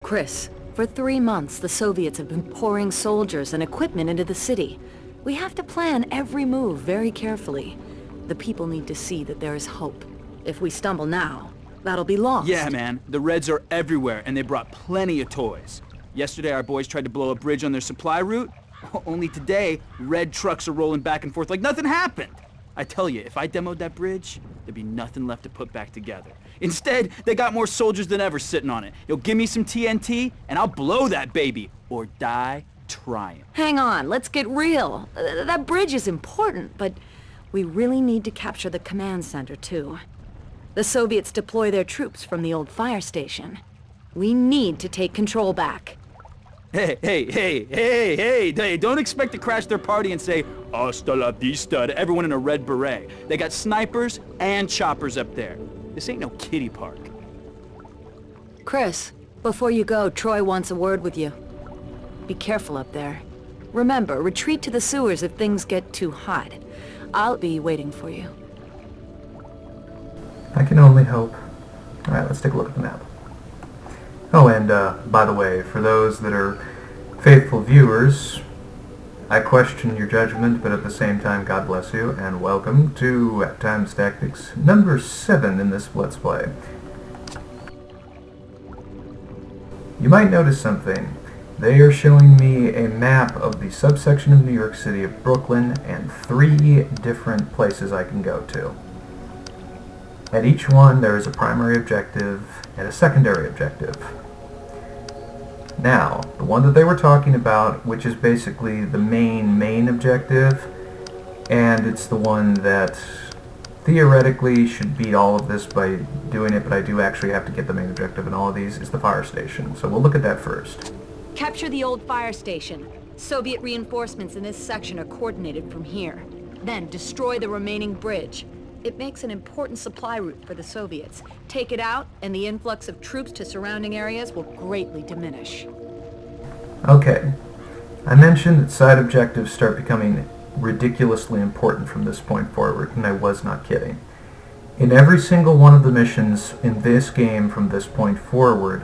Chris, for 3 months the Soviets have been pouring soldiers and equipment into the city. We have to plan every move very carefully. The people need to see that there is hope. If we stumble now, that'll be lost. Yeah, man. The Reds are everywhere, and they brought plenty of toys. Yesterday, our boys tried to blow a bridge on their supply route. Only today, Red trucks are rolling back and forth like nothing happened. I tell you, if I demoed that bridge, there'd be nothing left to put back together. Instead, they got more soldiers than ever sitting on it. You'll give me some TNT, and I'll blow that baby, or die trying. Hang on, let's get real. That bridge is important, but we really need to capture the command center, too. The Soviets deploy their troops from the old fire station. We need to take control back. Hey, don't expect to crash their party and say, "Hasta la vista" to everyone in a red beret. They got snipers and choppers up there. This ain't no kiddie park. Chris, before you go, Troy wants a word with you. Be careful up there. Remember, retreat to the sewers if things get too hot. I'll be waiting for you. I can only hope. Alright, let's take a look at the map. Oh, and by the way, for those that are faithful viewers, I question your judgment, but at the same time, God bless you, and welcome to Tyme's Tactics number 7 in this Let's Play. You might notice something. They are showing me a map of the subsection of New York City of Brooklyn and 3 different places I can go to. At each one, there is a primary objective and a secondary objective. Now, the one that they were talking about, which is basically the main objective, and it's the one that theoretically should beat all of this by doing it, but I do actually have to get the main objective in all of these, is the fire station. So we'll look at that first. Capture the old fire station. Soviet reinforcements in this section are coordinated from here. Then destroy the remaining bridge. It makes an important supply route for the Soviets. Take it out, and the influx of troops to surrounding areas will greatly diminish. Okay. I mentioned that side objectives start becoming ridiculously important from this point forward, and I was not kidding. In every single one of the missions in this game from this point forward,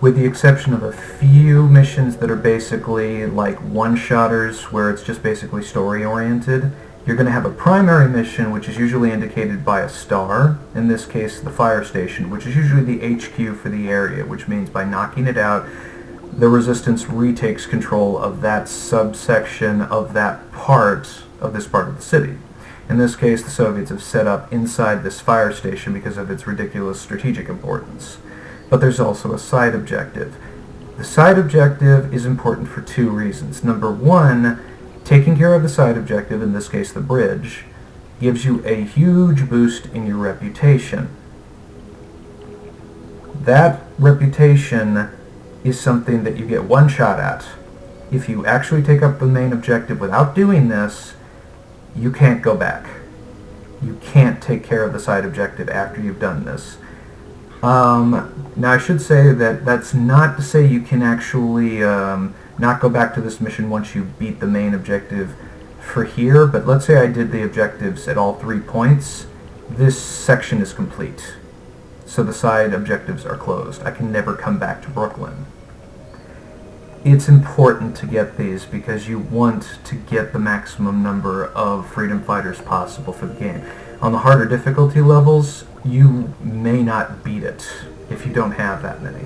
with the exception of a few missions that are basically like one-shotters, where it's just basically story-oriented, you're going to have a primary mission, which is usually indicated by a star, in this case the fire station, which is usually the HQ for the area, which means by knocking it out, the resistance retakes control of that subsection of that part of this part of the city. In this case, the Soviets have set up inside this fire station because of its ridiculous strategic importance. But there's also a side objective. The side objective is important for 2 reasons. Number 1, taking care of the side objective, in this case the bridge, gives you a huge boost in your reputation. That reputation is something that you get one shot at. If you actually take up the main objective without doing this, you can't go back. You can't take care of the side objective after you've done this. Now I should say that that's not to say you can actually not go back to this mission once you beat the main objective for here, but let's say I did the objectives at all 3 points. This section is complete. So the side objectives are closed. I can never come back to Brooklyn. It's important to get these because you want to get the maximum number of freedom fighters possible for the game. On the harder difficulty levels, you may not beat it if you don't have that many.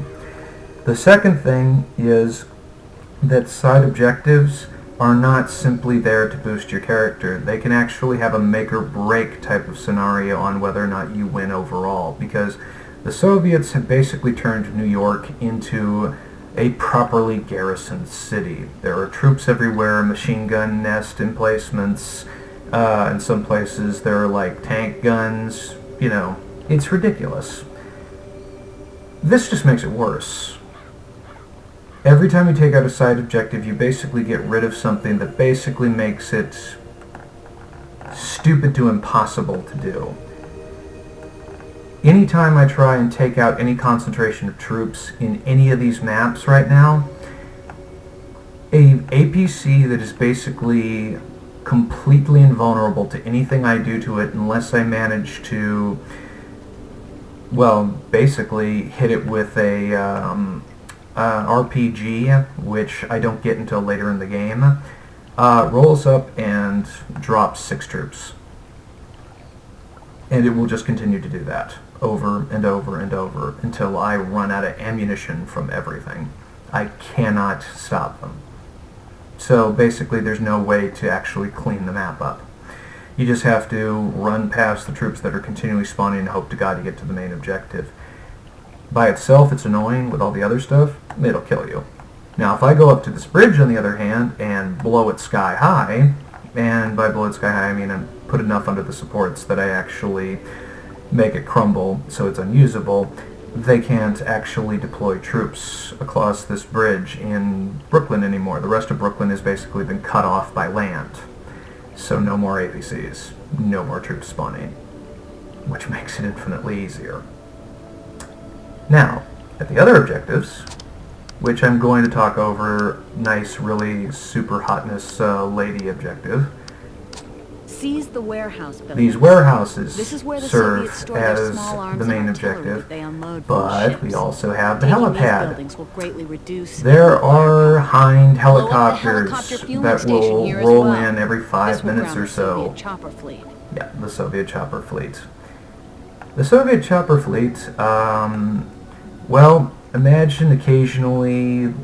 The second thing is that side objectives are not simply there to boost your character. They can actually have a make or break type of scenario on whether or not you win overall, because the Soviets have basically turned New York into a properly garrisoned city. There are troops everywhere, machine gun nest emplacements. In some places there are like tank guns. You know, it's ridiculous. This just makes it worse. Every time you take out a side objective, you basically get rid of something that basically makes it stupid to impossible to do. Anytime I try and take out any concentration of troops in any of these maps right now, a APC that is basically completely invulnerable to anything I do to it unless I manage to, well, basically hit it with a RPG, which I don't get until later in the game, rolls up and drops 6 troops. And it will just continue to do that over and over and over until I run out of ammunition from everything. I cannot stop them. So basically there's no way to actually clean the map up. You just have to run past the troops that are continually spawning and hope to God you get to the main objective. By itself, it's annoying. With all the other stuff, it'll kill you. Now, if I go up to this bridge, on the other hand, and blow it sky high, and by blow it sky high, I mean I put enough under the supports that I actually make it crumble so it's unusable, they can't actually deploy troops across this bridge in Brooklyn anymore. The rest of Brooklyn has basically been cut off by land. So no more APCs, no more troops spawning, which makes it infinitely easier. Now, at the other objectives, which I'm going to talk over, nice, really super hotness lady objective. Seize the warehouse buildings. These warehouses This is where the serve Soviets store their as small arms the and main artillery objective, that they unload from but ships. we also have the Taking these helipad. buildings will greatly reduce There the are Hind Blow up the helicopters helicopter fueling that station will here as roll well. in every 5 This will minutes ground or the so. Soviet chopper fleet. Yeah, the Soviet chopper fleet. The Soviet chopper fleet, well, imagine occasionally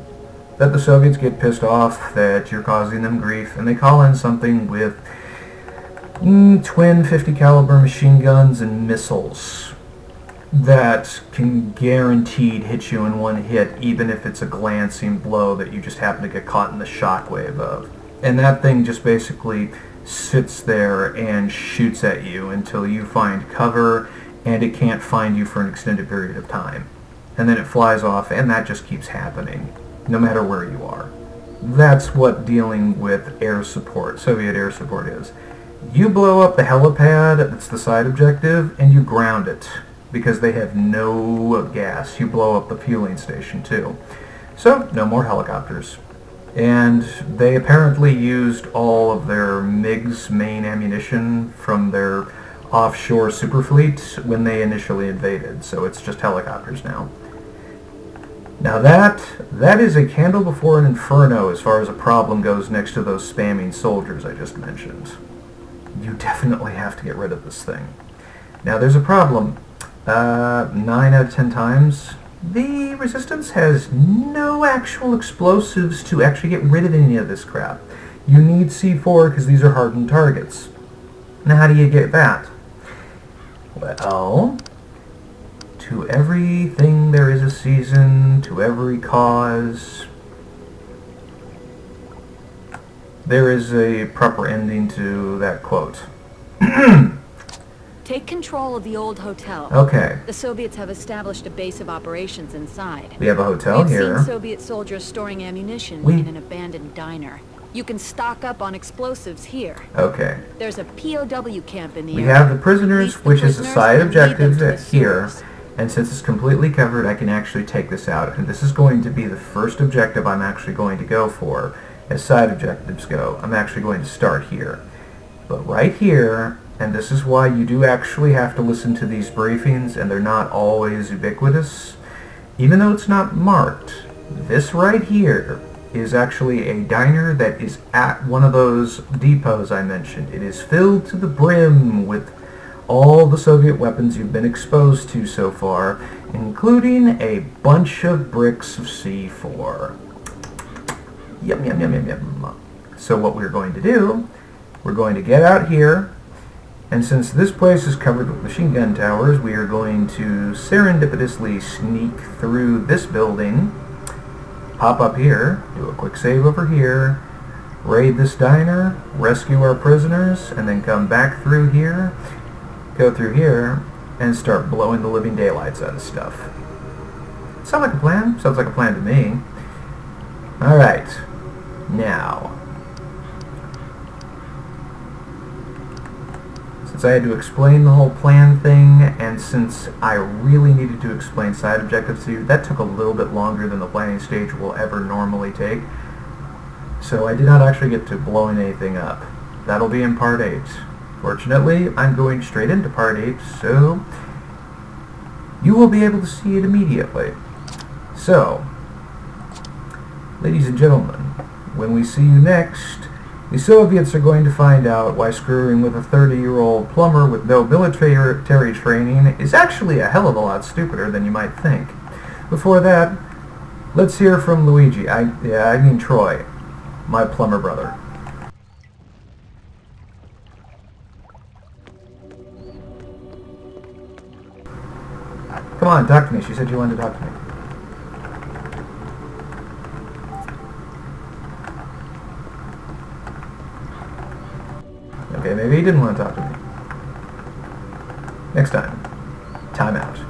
that the Soviets get pissed off that you're causing them grief, and they call in something with twin 50 caliber machine guns and missiles that can guaranteed hit you in one hit, even if it's a glancing blow that you just happen to get caught in the shockwave of. And that thing just basically sits there and shoots at you until you find cover, and it can't find you for an extended period of time. And then it flies off, and that just keeps happening, no matter where you are. That's what dealing with air support, Soviet air support is. You blow up the helipad, that's the side objective, and you ground it, because they have no gas. You blow up the fueling station too. So, no more helicopters. And they apparently used all of their MiG's main ammunition from their offshore superfleet when they initially invaded, so it's just helicopters now. Now that is a candle before an inferno as far as a problem goes next to those spamming soldiers I just mentioned. You definitely have to get rid of this thing. Now there's a problem. 9 out of 10 times, the Resistance has no actual explosives to actually get rid of any of this crap. You need C4 because these are hardened targets. Now how do you get that? Well, to everything there is a season, to every cause. There is a proper ending to that quote. Take control of the old hotel. Okay. The Soviets have established a base of operations inside. We have a hotel We've here. seen Soviet soldiers storing ammunition in an abandoned diner. You can stock up on explosives here. Okay. There's a POW camp in the We area. have the prisoners, Release the which is a prisoners side and lead them objective to the here. sewers. And since it's completely covered, I can actually take this out. And this is going to be the first objective I'm actually going to go for. As side objectives go, I'm actually going to start here. But right here, and this is why you do actually have to listen to these briefings, and they're not always ubiquitous, even though it's not marked, this right here is actually a diner that is at one of those depots I mentioned. It is filled to the brim with all the Soviet weapons you've been exposed to so far, including a bunch of bricks of C4. Yum, yum, yum, yum, yum. So what we're going to do, we're going to get out here, and since this place is covered with machine gun towers, we are going to serendipitously sneak through this building, pop up here, do a quick save over here, raid this diner, rescue our prisoners, and then come back through here, go through here, and start blowing the living daylights out of stuff. Sound like a plan? Sounds like a plan to me. Alright. Now, since I had to explain the whole plan thing, and since I really needed to explain side objectives to you, that took a little bit longer than the planning stage will ever normally take. So I did not actually get to blowing anything up. That'll be in part 8. Fortunately, I'm going straight into part 8, so you will be able to see it immediately. So, Ladies and gentlemen, when we see you next, the Soviets are going to find out why screwing with a 30-year-old plumber with no military training is actually a hell of a lot stupider than you might think. Before that, let's hear from Luigi. I mean Troy, my plumber brother. Come on, talk to me. She said you wanted to talk to me. Okay, maybe he didn't want to talk to me. Next time, time out.